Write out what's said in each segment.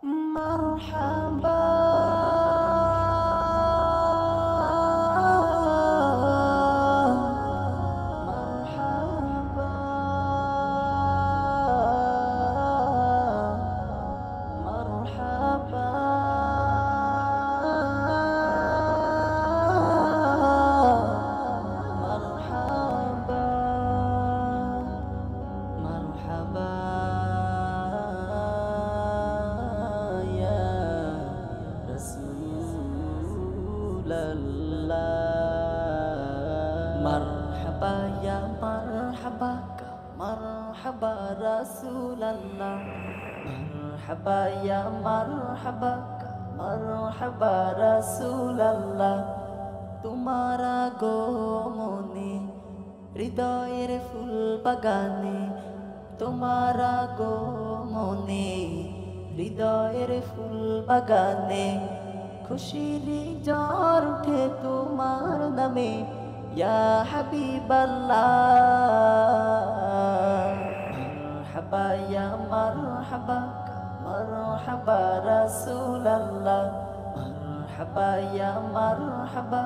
مرحبا مرحبا مرحبا مرحبا مرحبا يا رسول الله مرحبا يا مرحبا مرحبا رسول الله مرحبا يا مرحبا مرحبا رسول الله তোমার আগমনে হৃদয়ের ফুল বাগানে তোমার আগমনে হৃদয়ের ফুল বাগানে খুশির ঝড় উঠে তোমার নামে ইয়া হাবিবাল্লাহ মারহাবা ইয়া মারহাবা মারহাবা রাসূলুল্লাহ মারহাবা ইয়া মারহাবা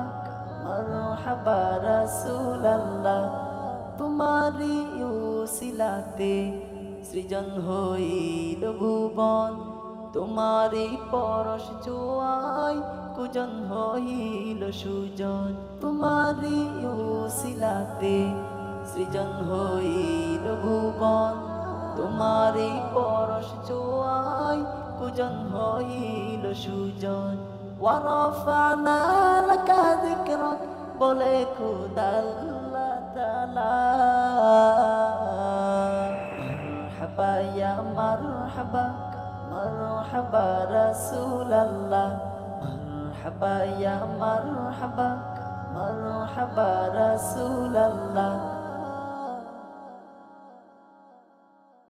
মারহাবা রাসূলুল্লাহ তোমারি উসিলাতে সৃজন হইল ভুবন তোমারি পরশ জোয়াই কুজন হইল সুজন তোমারি উসিলাতে সৃজন হইল ভুবন তোমারি পরশ জোয়াই কুজন হইল সুজন ওয়ারাফানা লাকা যিকরাক বলে খোদা আল্লাহ তাআলা মারহাবা ইয়া মারহাবা মারহাবা রাসূলুল্লাহ মারহাবা ইয়া মারহাবা মারহাবা রাসূলুল্লাহ